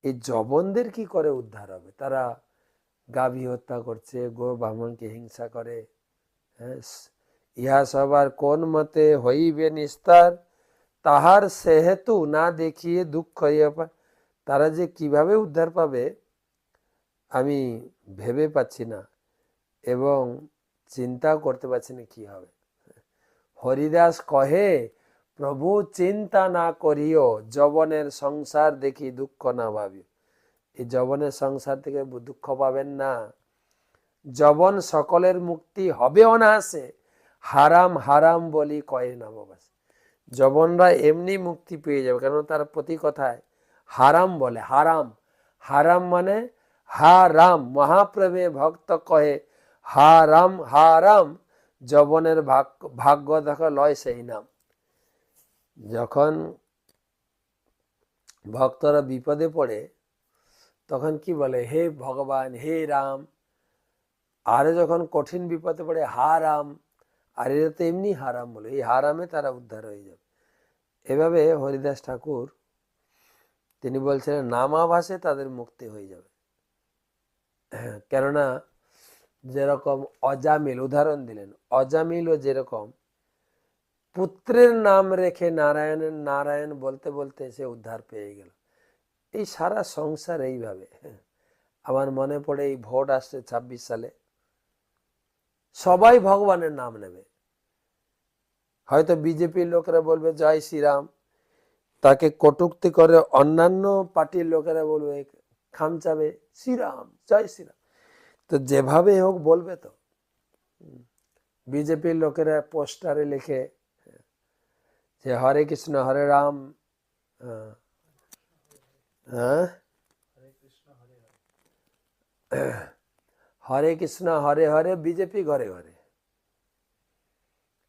এই জবনদের কি করে উদ্ধার হবে? তারা গাভী হত্যা করছে, গো ব্রাহ্মণকে হিংসা করে। হ্যাঁ, ইহা সবার কোন মতে হইবে নিস্তার, তাহার সেহেতু না দেখিয়ে দুঃখ ইয়ে পায়। তারা যে কিভাবে উদ্ধার পাবে আমি ভেবে পাচ্ছি না, এবং চিন্তাও করতে পারছি না কি হবে। হরিদাস কহে, প্রভু চিন্তা না করিও, যবনের সংসার দেখি দুঃখ না ভাবিও। এই যবনের সংসার থেকে দুঃখ পাবেন না। যবন সকলের মুক্তি হবে অনায়াসে, হারাম হারাম বলি কয়ে না বাবাস। যবনরা এমনি মুক্তি পেয়ে যাবে, কারণ তার প্রতি কথায় হারাম বলে। হারাম, হারাম মানে হারাম। মহাপ্রভে ভক্ত কহে হারাম হারাম, যবনের ভাগ্য দেখো লয় সেই নাম। যখন ভক্তরা বিপদে পড়ে তখন কি বলে, হে ভগবান, হে রাম। আরে যখন কঠিন বিপদে পড়ে হা রাম, আর এরা তো এমনি হারাম বলে, এই হারামে তারা উদ্ধার হয়ে যাবে। এভাবে হরিদাস ঠাকুর তিনি বলছিলেন নামাভাসে তাদের মুক্তি হয়ে যাবে। কেননা যেরকম অজামিল উদাহরণ দিলেন, অজামিলও যেরকম পুত্রের নাম রেখে নারায়ণের নারায়ণ বলতে বলতে সে উদ্ধার পেয়ে গেল। এই সারা সংসার এইভাবে। আমার মনে পড়ে এই ভোট আসছে 26 সালে, সবাই ভগবানের নাম নেবে। হয়তো বিজেপির লোকেরা বলবে জয় শ্রীরাম, তাকে কটূক্তি করে অন্যান্য পার্টির লোকেরা বলবে খামচাবে শ্রীরাম, জয় শ্রীরাম। তো যেভাবে হোক বলবে তো। বিজেপির লোকেরা পোস্টারে লিখে যে হরে কৃষ্ণ হরে রাম, হ্যাঁ, হরে কৃষ্ণ হরে হরে বিজেপি ঘরে ঘরে।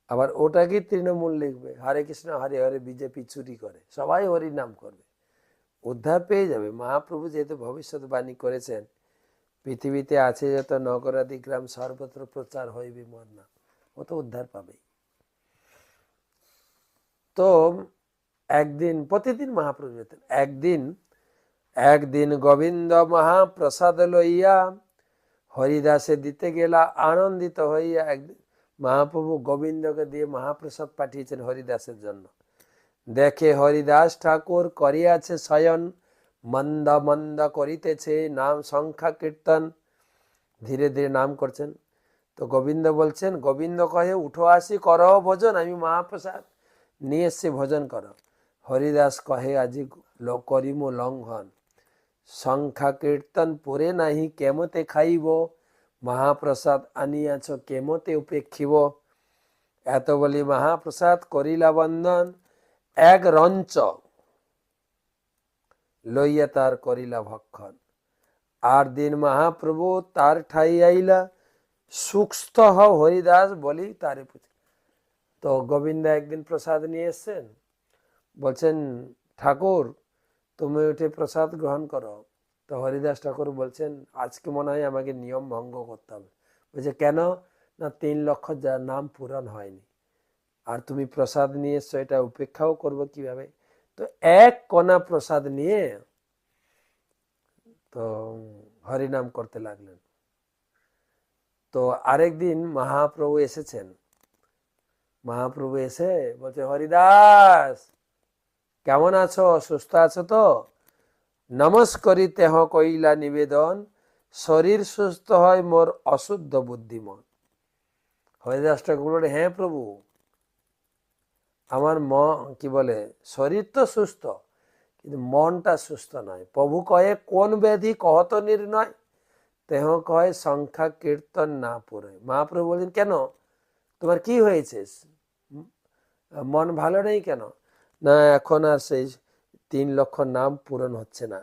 আবার ওটাকে তৃণমূল লিখবে হরে কৃষ্ণ হরে হরে বিজেপি চুরি করে। সবাই হরি নাম করবে, উদ্ধার পেয়ে যাবে। মহাপ্রভু যেহেতু ভবিষ্যৎবাণী করেছেন, পৃথিবীতে আছে যত নগরাদি গ্রাম সর্বত্র প্রচার হইবে মোর নাম, ও তো উদ্ধার পাবেই। তো একদিন, প্রতিদিন মহাপ্রভু যেতেন। একদিন গোবিন্দ মহাপ্রসাদ লইয়া হরিদাসে দিতে গেলা আনন্দিত হইয়া। একদিন মহাপ্রভু গোবিন্দকে দিয়ে মহাপ্রসাদ পাঠিয়েছেন হরিদাসের জন্য। দেখে হরিদাস ঠাকুর করিয়াছে শয়ন, মন্দ মন্দ করিতেছে নাম সংখ্যা কীর্তন, ধীরে ধীরে নাম করছেন। তো গোবিন্দ বলছেন, গোবিন্দ কহে উঠো আসি করো ভোজন, আমি মহাপ্রসাদ নিয়ে এসছি, ভোজন করো। হরিদাস কহে আজি করিম লঙ্ঘন, সংখ্যা কীর্তন পরে নাহি কেমতে খাইব, মহাপ্রসাদ আনিয়াছ কেমতে উপেক্ষিব। এত বলি মহাপ্রসাদ করিলা বন্দন, এক রঞ্চ লইয়া তার করিলা ভক্ষণ। আর দিন মহাপ্রভু তার ঠাই আইলা, সুস্থ হও হরিদাস বলি তারে পুছি। তো গোবিন্দ একদিন প্রসাদ নিয়ে এসছেন, বলছেন ঠাকুর তুমি উঠে প্রসাদ গ্রহণ করো। তো হরিদাস ঠাকুর বলছেন আজকে মনে হয় আমাকে নিয়ম ভঙ্গ করতে হবে। বলছে কেন? না 3 লক্ষ যা নাম পূরণ হয়নি, আর তুমি প্রসাদ নিয়ে এসছো, এটা উপেক্ষাও করবো কিভাবে? তো এক কণা প্রসাদ নিয়ে তো হরিনাম করতে লাগলেন। তো আরেকদিন মহাপ্রভু এসেছেন, মহাপ্রভু এসে বলছে হরিদাস কেমন আছো, সুস্থ আছো তো? নমস্করিতে হ কইলা নিবেদন, শরীর সুস্থ হয় মোর অশুদ্ধ বুদ্ধিমন। হরিদাস ঠাকুর বলে হ্যাঁ প্রভু, আমার কি বলে শরীর তো সুস্থ, কিন্তু মনটা সুস্থ নয়। প্রভু কয়ে কোন ব্যাধি কহত নির্ণয়, তেহ কয় সংখ্যা কীর্তন না পুরে। মহাপ্রভু বলছেন কেন, তোমার কি হয়েছে, মন ভালো নেই কেন? না এখন আর সেই 3 লক্ষ নাম পূরণ হচ্ছে না।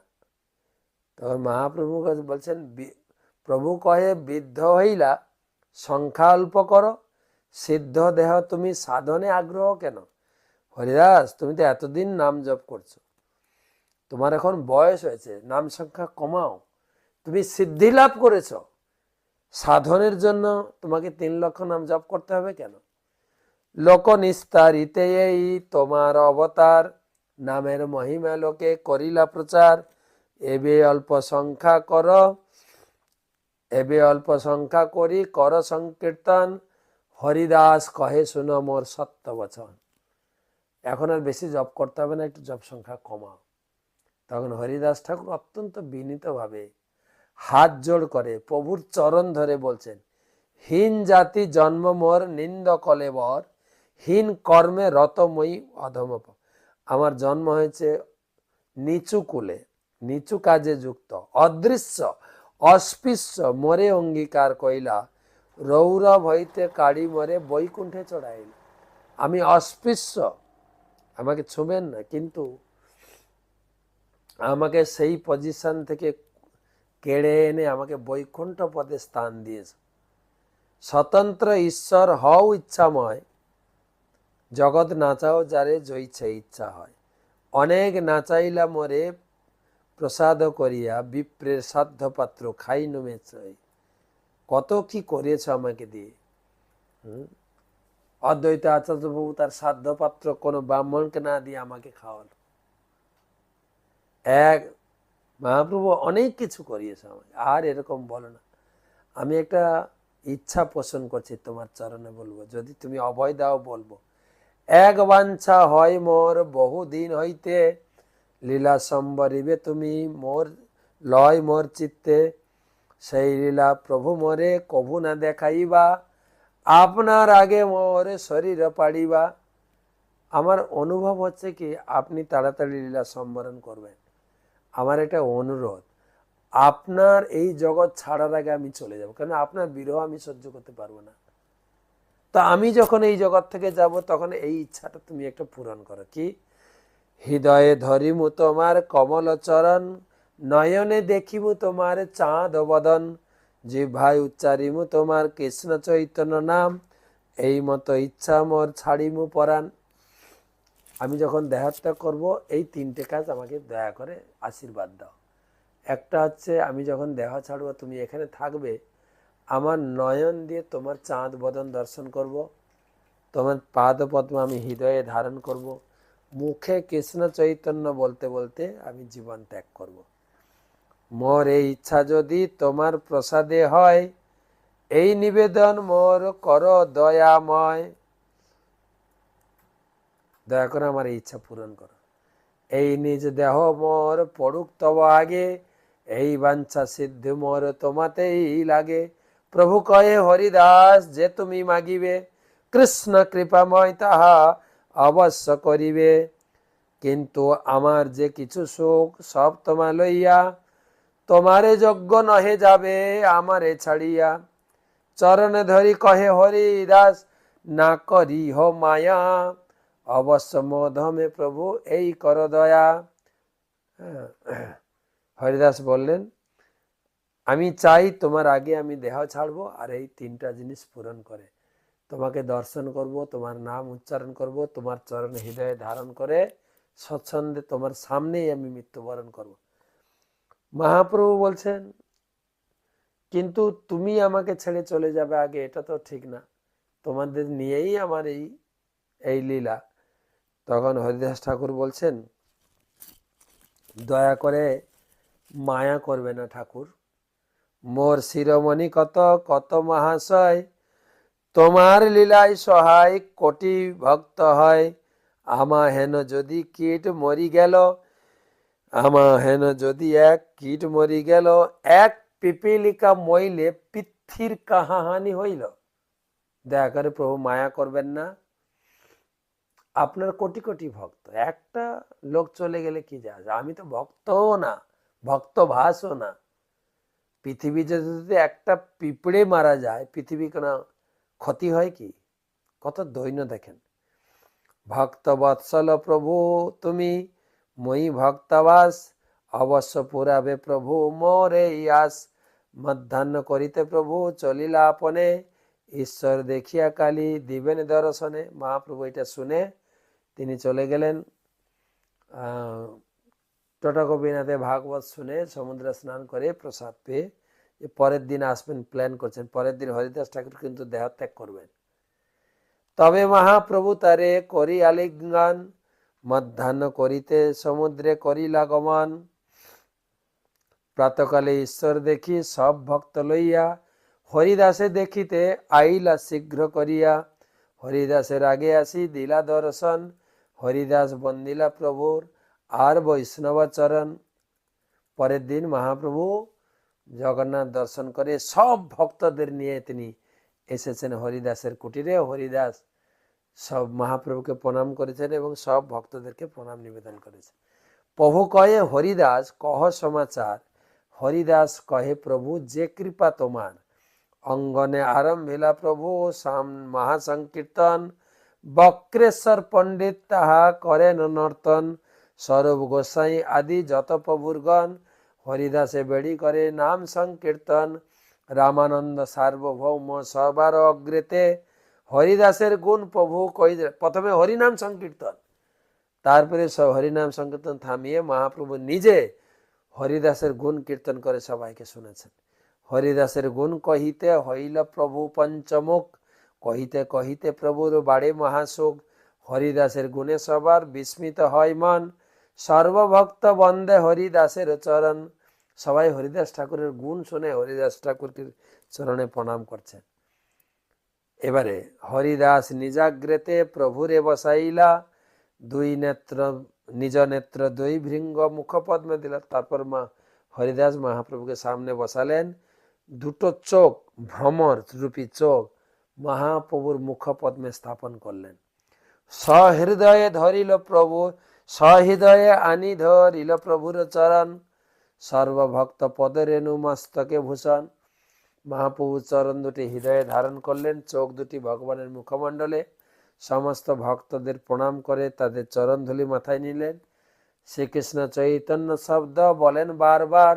তখন মহাপ্রভু বলছেন, প্রভু কহে বৃদ্ধ হইলা সংখ্যা অল্প করো, সিদ্ধ দেহ তুমি সাধনে আগ্রহ কেন? হরিদাস তুমি তো এতদিন নাম জপ করছো, তোমার এখন বয়স হয়েছে, নাম সংখ্যা কমাও, তুমি সিদ্ধি লাভ করেছ, সাধনের জন্য তোমাকে 3 লক্ষ নাম জপ করতে হবে কেন? লোক নিস্তারিতে এই তোমার অবতার, নামের মহিমা লোকে করিলা প্রচার, এবে অল্প সংখ্যা কর, এবে অল্প সংখ্যা করি কর সংকীর্তন, হরিদাস কহে শুনো মোর সত্য বচন। এখন আর বেশি জপ করতে হবে না, একটু জপ সংখ্যা কমাও। তখন হরিদাস ঠাকুর অত্যন্ত বিনীতভাবে হাত জোড় করে প্রভুর চরণ ধরে বলছেন, হীন জাতি জন্ম মোর নিন্দ কলেবর, হীন কর্মে রতময়ী অধম। আমার জন্ম হয়েছে নিচু কুলে, নিচু কাজে যুক্ত, অদৃশ্য অস্পৃশ্য মোরে অঙ্গীকার কইলা, রৌরব হইতে কাড়ি মরে বৈকুণ্ঠে চড়াইল। আমি অস্পৃশ্য, আমাকে ছুবেন না, কিন্তু আমাকে সেই পজিশন থেকে কেড়ে এনে আমাকে বৈকুণ্ঠ পদে স্থান দিয়েছে। স্বতন্ত্র ঈশ্বর হও ইচ্ছাময়, জগৎ নাচাও যারে জইছে ইচ্ছা হয়। অনেক নাচাইলা মোরে প্রসাদ করিয়া, বিপ্রের সাধ্য পাত্র খাই নমে চাই। কত কি করেছ আমাকে দিয়ে। অদ্বৈত আচার্য প্রভু তার সাধ্য পাত্র কোনো ব্রাহ্মণকে না দিয়ে আমাকে খাওয়ালো। এক মহাপ্রভু অনেক কিছু করিয়েছে আমাকে, আর এরকম বলো না। আমি একটা ইচ্ছা পোষণ করছি তোমার চরণে, বলবো যদি তুমি অভয় দাও বলবো। এক বাঞ্ছা হয় মোর বহুদিন হইতে, লীলা সম্বরিবে তুমি মোর লয় মোর চিত্তে, সেই লীলা প্রভু মোরে কভু না দেখাইবা, আপনার আগে মোর শরীর পাড়িবা। আমার অনুভব হচ্ছে কি আপনি তাড়াতাড়ি লীলা সম্বরণ করবেন। আমার একটা অনুরোধ, আপনার এই জগৎ ছাড়ার আগে আমি চলে যাব, কারণ আপনার বিরহ আমি সহ্য করতে পারবো না। তা আমি যখন এই জগৎ থেকে যাব, তখন এই ইচ্ছাটা তুমি একটা পূরণ করো। কি? হৃদয়ে ধরিমু তোমার কমল চরণ, নয়নে দেখিমু তোমার চাঁদ বদন, জিহ্বায় উচ্চারিমু তোমার কৃষ্ণ চৈতন্য নাম, এই মতো ইচ্ছা মোর ছাড়িমু পরাণ। আমি যখন দেহত্যাগ করব, এই তিনটে কাজ আমাকে দয়া করে আশীর্বাদ দাও। একটা হচ্ছে আমি যখন দেহ ছাড়বো, তুমি এখানে থাকবে, আমার নয়ন দিয়ে তোমার চাঁদ বদন দর্শন করব, তোমার পাদ পদ্ম আমি হৃদয়ে ধারণ করব, মুখে কৃষ্ণ চৈতন্য বলতে বলতে আমি জীবন ত্যাগ করব। মোর এই ইচ্ছা যদি তোমার প্রসাদে হয়, এই নিবেদন মোর কর দয়াময়। দয়া করে আমার এই ইচ্ছা পূরণ করো। এই নিজ দেহ মোর পড়ুক তব আগে, এই বাঞ্ছা সিদ্ধি মোর তোমাতেই লাগে। প্রভু কয়ে হরিদাস যে তুমি মাগিবে, কৃষ্ণ কৃপাময় তাহা অবশ্য করিবে। কিন্তু আমার যে কিছু সুখ সব তোমা লইয়া, তোমারে যজ্ঞ নহে যাবে আমারে ছাড়িয়া। চরণে ধরি কহে হরিদাস না করি হো মায়া, অবশ্য মধমে প্রভু এই কর দয়া। হরিদাস বললেন, আমি চাই তোমার আগে আমি দেহ ছাড়বো, আর এই তিনটা জিনিস পূরণ করে তোমাকে দর্শন করব, তোমার নাম উচ্চারণ করব, তোমার চরণে হৃদয়ে ধারণ করে স্বচ্ছন্দে তোমার সামনেই আমি মৃত্যুবরণ করব। মহাপ্রভু বলছেন, কিন্তু তুমি আমাকে ছেড়ে চলে যাবে আগে, এটা তো ঠিক না, তোমাদের নিয়েই আমার এই লীলা। তখন হরিদাস ঠাকুর বলছেন, দয়া করে মায়া করবে না ঠাকুর, মোর শিরোমণি কত কত মহাশয়, তোমার লীলায় সহায় কোটি ভক্ত হয়। আমা হেন যদি কীট মরি গেল, আমা হেন যদি এক কীট মরি গেল, এক পিপিলিকা মইলে পৃথিবীর কাহা হানি হইল। দয়া করে প্রভু মায়া করবেন না, আপনার কোটি কোটি ভক্ত, একটা লোক চলে গেলে কি যায়? আমি তো ভক্তও না, ভক্ত ভাসও না। পৃথিবীতে যদি একটা পিঁপড়ে মারা যায়, পৃথিবী কোনো ক্ষতি হয় কি? কত দৈন্য দেখেন। ভক্ত বৎসল প্রভু তুমি, মই ভক্তাবাস, অবশ্য পুরাবে প্রভু মোরে ইয়াস। মধ্যাহ্ন করিতে প্রভু চলিলা আপনে, ঈশ্বর দেখিয়া কালী দিবেন দর্শনে। মহাপ্রভু এটা শুনে তিনি চলে গেলেন। টটগোপীনাথে ভাগবত শুনে সমুদ্রে স্নান করে প্রসাদ পেয়ে পরের দিন আসবেন প্ল্যান করছেন। পরের দিন হরিদাস ঠাকুর কিন্তু দেহত্যাগ করবেন। তবে মহাপ্রভু তারে করি আলিঙ্গন, মধ্যাহ্ন করিতে সমুদ্রে করিলা গমন। প্রাতকালে ঈশ্বর দেখি সব ভক্ত লইয়া, হরিদাসে দেখিতে আইলা শীঘ্র করিয়া। হরিদাসের আগে আসি দিলা দর্শন, হরিদাস বন্দিলা প্রভুর আর বৈষ্ণব চরণ। পরের দিন মহাপ্রভু জগন্নাথ দর্শন করে সব ভক্তদের নিয়ে তিনি এসেছেন হরিদাসের কুটিরে। হরিদাস সব মহাপ্রভুকে প্রণাম করেছেন এবং সব ভক্তদেরকে প্রণাম নিবেদন করেছেন। প্রভু কহে হরিদাস কহ সমাচার, হরিদাস কহে প্রভু যে কৃপা তোমার। অঙ্গনে আরম্ভিলা প্রভু মহাসংকীর্তন, বক্রেশ্বর পণ্ডিত তাহা করেন নর্তন। স্বরূপ গোসাই আদি যত প্রভুরগণ, হরিদাসে বেড়ি করে নাম সংকীর্তন। রামানন্দ সার্বভৌম সবার অগ্রেতে, হরিদাসের গুণ প্রভু কই। প্রথমে হরিনাম সংকীর্তন, তারপরে সব হরিনাম সংকীর্তন থামিয়ে মহাপ্রভু নিজে হরিদাসের গুণ কীর্তন করে সবাইকে শুনেছেন। হরিদাসের গুণ কহিতে হইল প্রভু পঞ্চমুখ, কহিতে কহিতে প্রভুর বাড়ে মহাসুখ। হরিদাসের গুণে সবার বিস্মিত হয় মন, সর্বভক্ত বন্দে হরিদাসের চরণ। সবাই হরিদাস ঠাকুরের গুণ শুনে হরিদাস ঠাকুরকে চরণে প্রণাম করছেন। এবারে হরিদাস নিজাগ্রেতে প্রভুরে বসাইলা, দুই নেত্র নিজ নেত্র দুই ভৃঙ্গ মুখপদ্মে দিল। তারপর হরিদাস মহাপ্রভুকে সামনে বসালেন, দুটো চোখ ভ্রমর রূপী চোখ মহাপ্রভুর মুখপদ্মে স্থাপন করলেন। সহৃদয়ে ধরিল প্রভু, সহৃদয়ে আনি ধরিল প্রভুর চরণ। সর্বভক্ত পদরেণু মস্তকে ভূষণ। মহাপ্রভু চরণ দুটি হৃদয়ে ধারণ করলেন, চোখ দুটি ভগবানের মুখমণ্ডলে। সমস্ত ভক্তদের প্রণাম করে তাদের চরণ ধুলি মাথায় নিলেন। শ্রীকৃষ্ণ চৈতন্য শব্দ বলেন বারবার,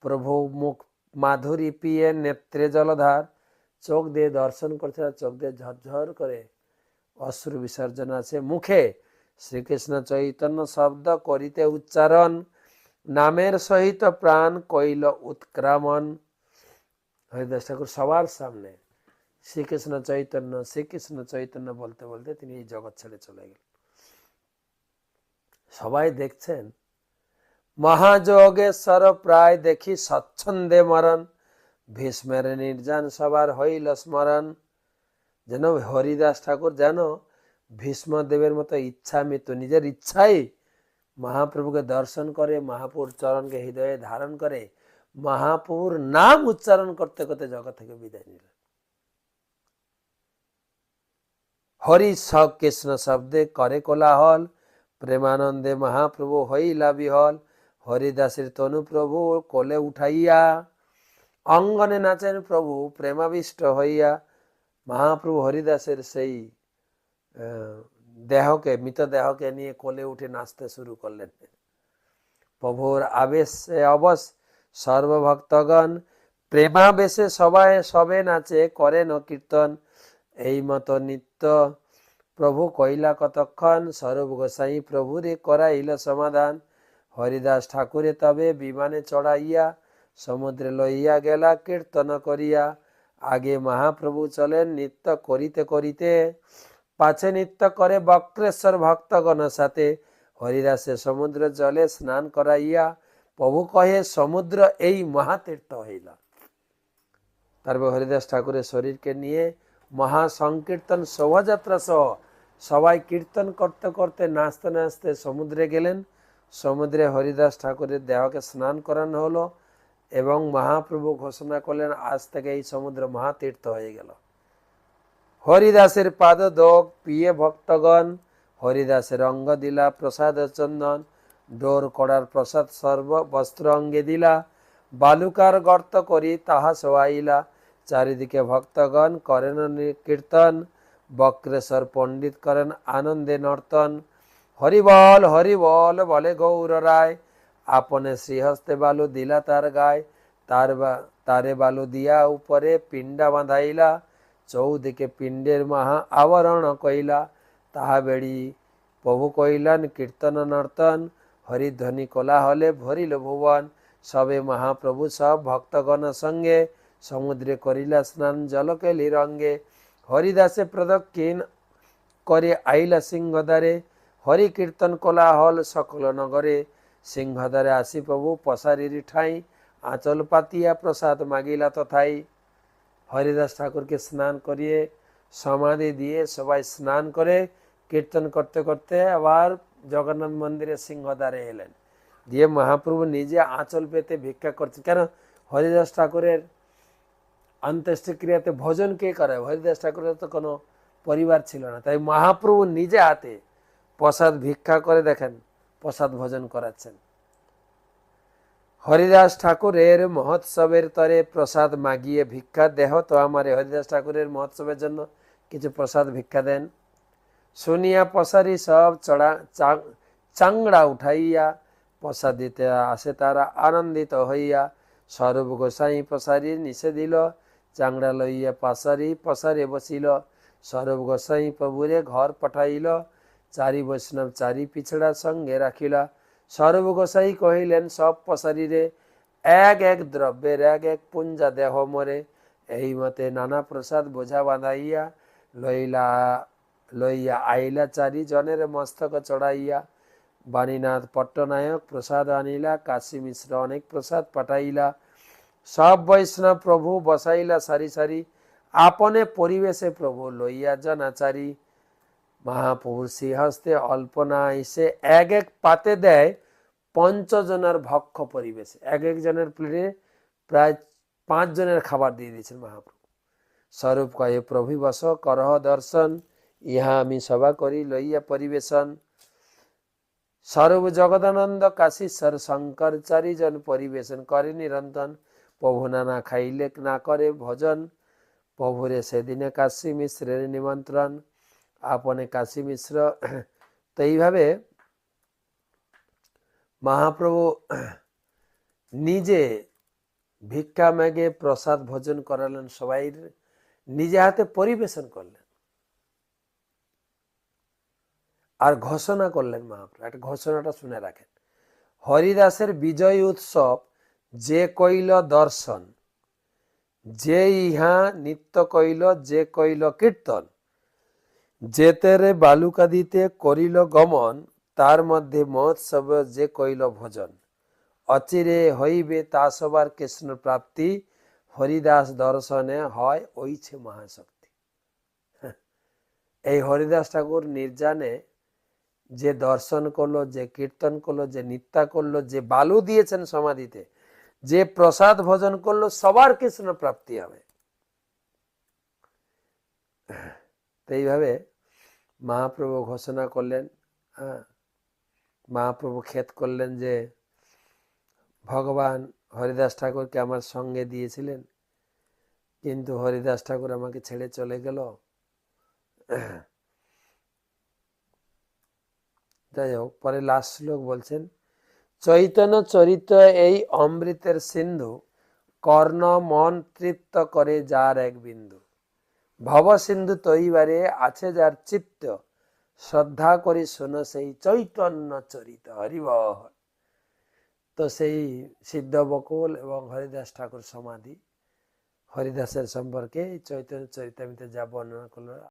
প্রভু মুখ মাধুরী পিয়ে নেত্রে জলধার। চোখ দিয়ে দর্শন করছে, চোখ দিয়ে ঝরঝর করে অশ্রু বিসর্জন আছে মুখে। শ্রীকৃষ্ণ চৈতন্য শব্দ করিতে উচ্চারণ, নামের সহিত প্রাণ কইল উৎক্রমণ। হরিদাস ঠাকুর সবার সামনে শ্রীকৃষ্ণ চৈতন্য বলতে বলতে তিনি এই জগৎ ছেড়ে চলে গেলেন। সবাই দেখছেন। মহাযোগেশ্বর প্রায় দেখি স্বচ্ছন্দে মরণ, ভীষ্মের নির্যান সবার হইল স্মরণ। যেন হরিদাস ঠাকুর যেন ভীষ্মদেবের মতো ইচ্ছা মৃত্যু, নিজের ইচ্ছাই মহাপ্রভুকে দর্শন করে, মহাপ্রভুর চরণকে হৃদয়ে ধারণ করে, মহাপ্রভুর নাম উচ্চারণ করতে করতে জগৎ থেকে বিদায় নিলেন। হরি কৃষ্ণ শব্দে করে কোলাহল, প্রেমানন্দে মহাপ্রভু হইলা বিহল। হরিদাসের তনু প্রভু কোলে উঠাইয়া, অঙ্গনে নাচেন প্রভু প্রেমাবিষ্ট হইয়া। মহাপ্রভু হরিদাসের সেই দেহকে, মৃতদেহকে নিয়ে কোলে উঠে নাচতে শুরু করলেন। প্রভুর আবেশে অবশ সর্বভক্তগণ, প্রেমাবেশে সবাই সবে নাচে করেন কীর্তন। এই মতো নিত্য প্রভু কইলা কতক্ষণ, স্বরূপ গোসাই প্রভুরে করাইল সমাধান। হরিদাস ঠাকুরে তবে বিমানে চড়াইয়া, সমুদ্রে লইয়া গেলা কীর্তন করিয়া। আগে মহাপ্রভু চলেন নৃত্য করিতে করিতে, পাছে নৃত্য করে বক্রেশ্বর ভক্তগণ সাথে। হরিদাসে সমুদ্র জলে স্নান করাইয়া, প্রভু কহে সমুদ্র এই মহাতীর্থ হইলা। তারপর হরিদাস ঠাকুরের শরীরকে নিয়ে মহাসংকীর্তন শোভাযাত্রা সহ সবাই কীর্তন করতে করতে নাচতে নাচতে সমুদ্রে গেলেন। সমুদ্রে হরিদাস ঠাকুরের দেহকে স্নান করানো হলো এবং মহাপ্রভু ঘোষণা করলেন আজ থেকে এই সমুদ্র মহাতীর্থ হয়ে গেল। হরিদাসের পাদ দোগ পিয়ে ভক্তগণ, হরিদাসের অঙ্গ দিলা প্রসাদ চন্দন। ডোর কড়ার প্রসাদ সর্ব বস্ত্র অঙ্গে দিলা, বালুকার গর্ত করি তাহা শোয়াইলা। চারিদিকে ভক্তগণ করেন কীর্তন, বক্রেশ্বর পণ্ডিত করেন আনন্দে নর্তন। হরিবল হরিবল বলে গৌর রায়, আপনে শ্রীহস্তে বালু দিলা তার গায়। তারে বালু দিয়া উপরে পিণ্ডা বাঁধাইলা, চৌদিকে পিণ্ডের মহা আবরণ কইলা। তাহা বেড়ি প্রভু কইলান কীর্তন নর্তন, হরিধ্বনি কোলাহলে ভরিল ভুবন। সবে মহাপ্রভু সব ভক্তগণ সঙ্গে, সমুদ্রে করিলা স্নান জলকেলি রঙ্গে। হরিদাসে প্রদক্ষিণ করে আইলা সিংহদ্বারে, হরি কীর্তন কোলাহল সকল নগরে। সিংহদ্বারে আসি প্রভু পসারির ঠাঁই, আঁচল পাতিয়া প্রসাদ মাগিলা তথাই। হরিদাস ঠাকুরকে স্নান করিয়ে সমাধি দিয়ে সবাই স্নান করে কীর্তন করতে করতে আবার জগন্নাথ মন্দিরে সিংহদ্বারে এলেন। দিয়ে মহাপ্রভু নিজে আঁচল পেতে ভিক্ষা করছেন। কেন? হরিদাস ঠাকুরের অন্ত্যেষ্টিক্রিয়াতে ভোজন কে করে? হরিদাস ঠাকুরের তো কোনো পরিবার ছিল না, তাই মহাপ্রভু নিজে হাতে প্রসাদ ভিক্ষা করে দেখেন প্রসাদ ভোজন করাচ্ছেন। হরিদাস ঠাকুরের মহোৎসবের তরে প্রসাদ মাগিয়ে ভিক্ষা দেহ তো আমারে। হরিদাস ঠাকুরের মহোৎসবের জন্য কিছু প্রসাদ ভিক্ষা দেন। শুনিয়া পসারি সব চাংড়া উঠাইয়া প্রসাদ দিতে আসে তারা আনন্দিত হইয়া। স্বরূপ গোসাই পসারি নিষে দিল, চাংড়া লইয়া পসারে বসিল। স্বরূপ গোসাই প্রভুরে ঘর পাঠাইল, চারি বৈষ্ণব চারি পিছড়া সঙ্গে রাখিলা। স্বরূপ গোসাই কহিলেন সব পসারিরে, এক এক দ্রব্যের এক এক পুঞ্জা দেহ মরে। এই মতে নানা প্রসাদ বোঝা বাঁধাইয়া লইয়া আইলা চারি জনের মস্তক চড়াইয়া। বাণীনাথ পট্টনায়ক প্রসাদ আনিলা, কাশী মিশ্র অনেক প্রসাদ পাঠাইলা। সব বৈষ্ণব প্রভু বসাইলা সারি সারি, আপনে পরিবেশে প্রভু লইয়া জনাচারি। মহাপ্রভুর শ্রীহস্তে অল্পনা এসে এক এক পাতে দেয় পঞ্চজনের ভক্ষ পরিবেশে। এক একজনের প্লেটে প্রায় 5 জনের খাবার দিয়ে দিয়েছেন মহাপ্রভু। স্বরূপ কহে প্রভু বস করহ দর্শন, ইহা আমি সভা করি লইয়া পরিবেশন। স্বরূপ জগদানন্দ কাশীশ্বর শঙ্কর চারিজন পরিবেশন করে নিরন্তন। প্রভু নানা খাইলে না করে ভজন, প্রভুরে সেদিনে কাশী মিশ্রের নিমন্ত্রণ। আপনে কাশী মিশ্র। তো এইভাবে মহাপ্রভু নিজে ভিক্ষা মেগে প্রসাদ ভোজন করালেন, সবাই নিজে হাতে পরিবেশন করলেন আর ঘোষণা করলেন। মহাপ্রভু একটা ঘোষণাটা শুনে রাখেন। হরিদাসের বিজয় উৎসব যে কইল দর্শন, যে ইহা নিত্য কইল, যে কইল কীর্তন, যেতেরে বালুকাদিতে করিল গমন, তার মধ্যে মহোৎসব যে কইল ভোজন। অচিরে হইবে তা সবার কৃষ্ণ প্রাপ্তি, হরিদাস দর্শনে হয় ওইছে মহাশক্তি। এই হরিদাস ঠাকুর নির্জানে যে দর্শন করলো, যে কীর্তন করলো, যে নিত্যা করলো, যে বালু দিয়েছেন সমাধিতে, যে প্রসাদ ভোজন করলো, সবার কৃষ্ণ প্রাপ্তি হবে। তো এইভাবে মহাপ্রভু ঘোষণা করলেন। মহাপ্রভু খেদ করলেন যে ভগবান হরিদাস ঠাকুরকে আমার সঙ্গে দিয়েছিলেন, কিন্তু হরিদাস ঠাকুর আমাকে ছেড়ে চলে গেল। যাই হোক, পরে লাস্ট শ্লোক বলছেন, চৈতন্য চরিত এই অমৃতের সিন্ধু, কর্ণ মন তৃপ্ত করে যার এক বিন্দু। ভব সিন্ধু তৈবারে আছে যার চিত্ত, শ্রদ্ধা করি শোনো সেই চৈতন্য চরিত। হরিবল। তো সেই সিদ্ধ বকুল এবং হরিদাস ঠাকুর সমাধি, হরিদাসের সম্পর্কে চৈতন্য চরিতামৃতে যা বর্ণনা করলো